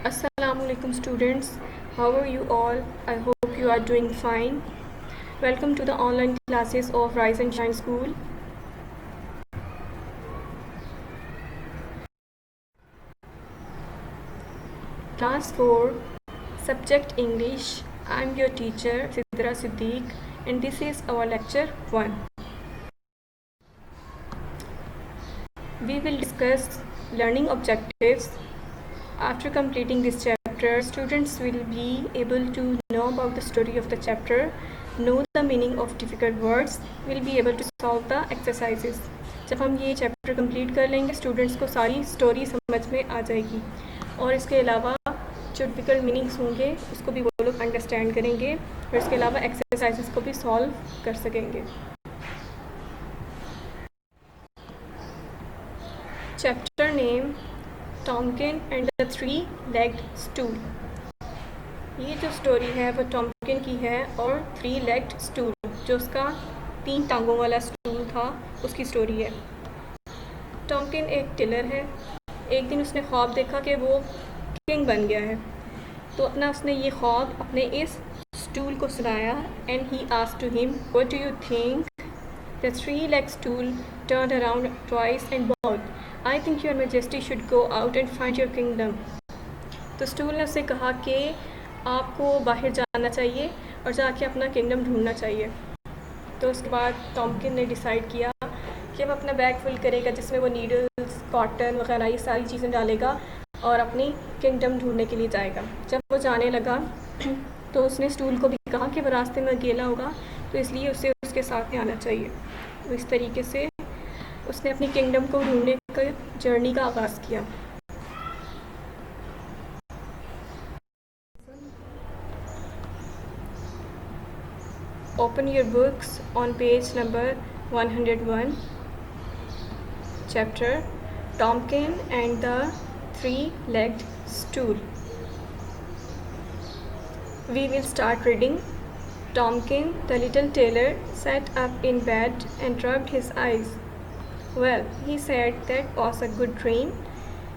Assalamualaikum students, how are you all? I hope you are doing fine. Welcome to the online classes of Rise and Shine School. Class 4, Subject English. I am your teacher Sidra Siddiq and this is our lecture 1. We will discuss learning objectives. After completing this chapter, students will be able to know about the story of the chapter, know the meaning of difficult words, will be able to solve the exercises. जब हम ये chapter complete कर लेंगे students को सारी story समझ में आ जाएगी और इसके अलावा जो डिफ़िकल्ट मीनिंग्स होंगे उसको भी वो लोग अंडरस्टैंड करेंगे और इसके अलावा एक्सरसाइजेस को भी सॉल्व कर सकेंगे. Chapter name Tomkin and the 3-legged stool. ये जो स्टोरी है वो टॉमकिन की है और 3-legged स्टूल जो उसका 3 टांगों वाला स्टूल था उसकी स्टोरी है. टॉमकिन एक टिलर है. एक दिन उसने ख्वाब देखा कि वो किंग बन गया है तो उसने ये ख्वाब अपने इस स्टूल को सुनाया and he asked to him what do you think. The 3-legged stool turned around twice and bowed. I think your majesty should go out and find your kingdom. तो स्टूल ने उससे कहा कि आपको बाहर जाना चाहिए और जाके अपना किंगडम ढूंढना चाहिए. तो उसके बाद टॉमकिन ने डिसाइड किया कि वो अपना बैग फुल करेगा जिसमें वो नीडल्स, कॉटन वगैरह ये सारी चीज़ें डालेगा और अपनी किंगडम ढूंढने के लिए जाएगा. जब वो जाने लगा तो उसने स्टूल को भी कहा कि वो रास्ते में अकेला होगा तो इसलिए उसे उसके साथ में आना चाहिए. तो इस तरीके से उसने अपनी किंगडम को ढूंढने का जर्नी का आगाज़ किया. Open your books on page number 101. Chapter Tomkin and the 3-legged stool. We will start reading. Tomkin, the little tailor, sat up in bed and rubbed his eyes. Well, he said, that was a good dream.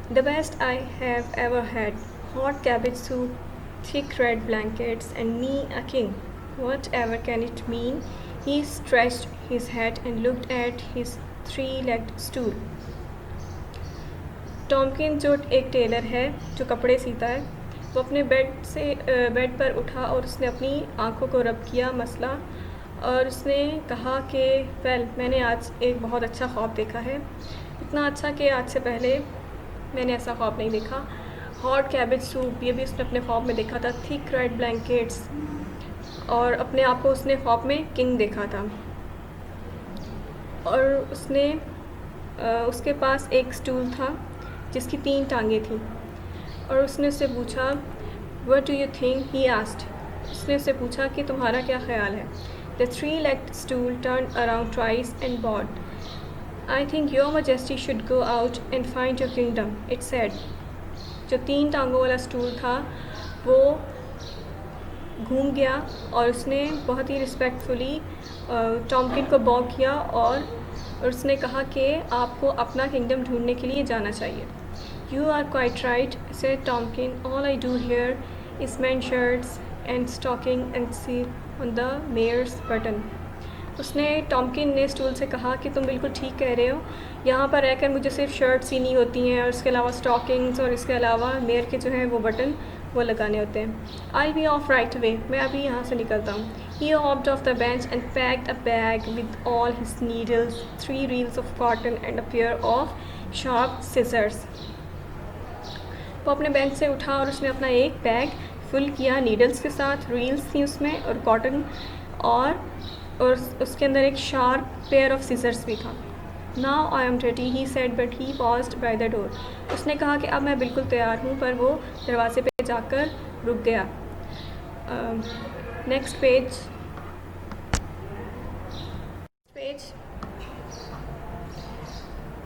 The best I have ever had. Hot cabbage soup, thick red blankets, and me a king. Whatever can it mean? He stretched his head and looked at his 3-legged stool. टॉमकिन जो एक Taylor है जो कपड़े सीता है वो अपने bed पर उठा और उसने अपनी आंखों को रब किया मसला और उसने कहा कि मैंने आज एक बहुत अच्छा ख्वाब देखा है. इतना अच्छा कि आज से पहले मैंने ऐसा ख्वाब नहीं देखा. हॉट कैबेज सूप ये भी उसने अपने ख्वाब में देखा था. थिक रेड ब्लैंकेट्स और अपने आप को उसने ख्वाब में किंग देखा था. और उसने उसके पास एक स्टूल था जिसकी 3 टांगें थी और उसने उससे पूछा what do you think. He asked. उसने उससे पूछा कि तुम्हारा क्या ख्याल है. The 3-legged stool turned around twice and bowed. I think your majesty should go out and find your kingdom, it said. जो 3 टांगों वाला स्टूल था वो घूम गया और उसने बहुत ही रिस्पेक्टफुली टॉमकिन को बॉ किया और उसने कहा कि आपको अपना किंगडम ढूंढने के लिए जाना चाहिए. You are quite right, said Tomkin. All I do here is mend shirts and stocking and sit on the mayor's button. उसने टॉमकिन ने स्टूल से कहा कि तुम बिल्कुल ठीक कह रहे हो. यहाँ पर रहकर मुझे सिर्फ शर्ट सीनी होती हैं और इसके अलावा स्टॉकिंग्स और इसके अलावा मेयर के जो हैं वो बटन वो लगाने होते हैं. I'll be off right away. मैं अभी यहाँ से निकलता हूँ. He hopped off the bench and packed a bag with all his needles, 3 reels of cotton and a pair of sharp scissors. वो अपने बेंच से उठा और उसने अपना एक बैग फुल किया नीडल्स के साथ. रील्स थी उसमें और कॉटन और उसके अंदर एक शार्प पेयर ऑफ सीजर्स भी था. Now I am ready he said but he paused by the door. उसने कहा कि अब मैं बिल्कुल तैयार हूँ पर वो दरवाजे पे जाकर रुक गया. Next page.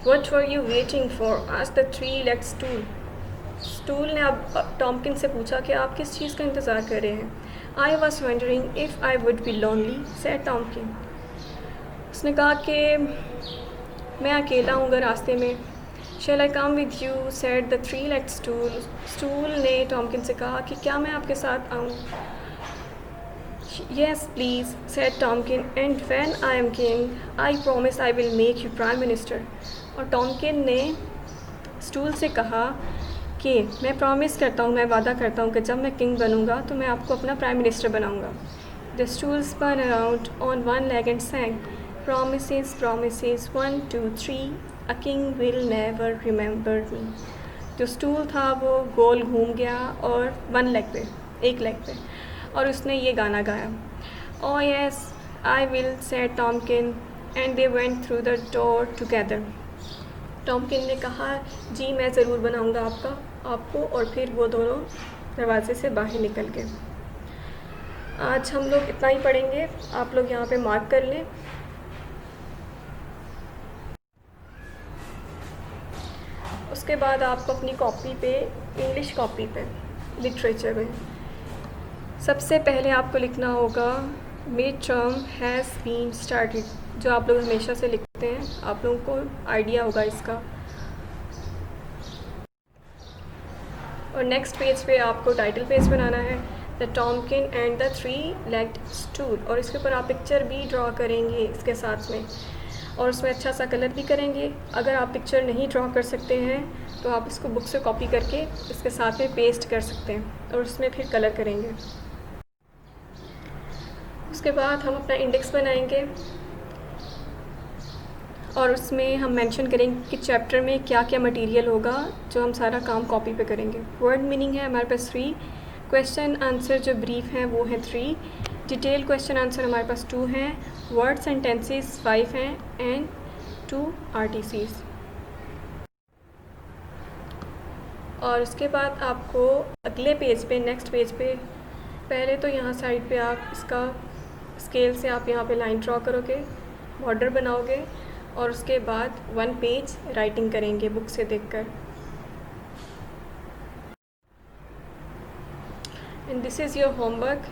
What were you waiting for? asked the 3-legged stool. Stool ने अब टॉमकिन से पूछा कि आप किस चीज़ का इंतज़ार कर रहे हैं. I was wondering if I would be lonely, said Tomkin. उसने कहा कि मैं अकेला हूँगा रास्ते में Shall I come with you? said the three-legged stool. Stool ने टॉमकिन से कहा कि क्या मैं आपके साथ आऊँ? Yes, please, said Tomkin, and when I am king, I promise I will make you prime minister. और टॉमकिन ने स्टूल से कहा कि मैं प्रॉमिस करता हूँ, मैं वादा करता हूँ कि जब मैं किंग बनूँगा तो मैं आपको अपना प्राइम मिनिस्टर बनाऊँगा. The stool spun around on one leg and sang, Promises, promises, 1, 2, 3, a king will never remember me. जो स्टूल था वो गोल घूम गया और एक लेग पे और उसने ये गाना गाया. Oh yes, I will, said Tomkin, and they went through the door together. टॉमकिन ने कहा जी मैं ज़रूर बनाऊँगा आपको और फिर वो दोनों दरवाजे से बाहर निकल गए. आज हम लोग इतना ही पढ़ेंगे. आप लोग यहाँ पे मार्क कर लें. उसके बाद आपको अपनी कॉपी पे, इंग्लिश कॉपी पे, लिटरेचर में सबसे पहले आपको लिखना होगा mid term has been started, जो आप लोग हमेशा से लिखते हैं. आप लोगों को आइडिया होगा इसका. और नेक्स्ट पेज पे आपको टाइटल पेज बनाना है, the Tomkin and the three legged stool, और इसके ऊपर आप पिक्चर भी ड्रॉ करेंगे इसके साथ में, और उसमें अच्छा सा कलर भी करेंगे. अगर आप पिक्चर नहीं ड्रॉ कर सकते हैं तो आप इसको बुक से कॉपी करके इसके साथ में पेस्ट कर सकते हैं और उसमें फिर कलर करेंगे. उसके बाद हम अपना इंडेक्स बनाएंगे और उसमें हम मेंशन करेंगे कि चैप्टर में क्या क्या मटेरियल होगा जो हम सारा काम कॉपी पे करेंगे. वर्ड मीनिंग है हमारे पास 3, क्वेश्चन आंसर जो ब्रीफ हैं वो हैं 3, डिटेल क्वेश्चन आंसर हमारे पास 2 हैं, वर्ड सेंटेंसेस 5 हैं एंड 2 RTCs. और उसके बाद आपको अगले पेज पे, नेक्स्ट पेज पे, पहले तो यहाँ साइड पे आप इसका स्केल से आप यहाँ पे लाइन ड्रॉ करोगे, बॉर्डर बनाओगे और उसके बाद 1 पेज राइटिंग करेंगे बुक से देखकर. And this is your homework.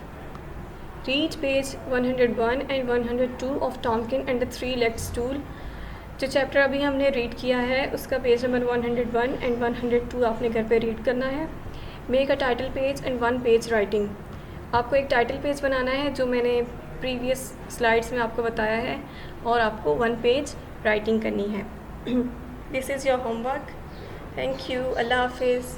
Read page 101 and 102 of Tomkin and the three legged stool. जो चैप्टर अभी हमने रीड किया है उसका पेज नंबर 101 एंड 102 आपने घर पे रीड करना है. Make a title page and 1 page writing. आपको एक टाइटल पेज बनाना है जो मैंने प्रीवियस स्लाइड्स में आपको बताया है, और आपको 1 पेज राइटिंग करनी है. This is your homework. Thank you. अल्लाह हाफिज़.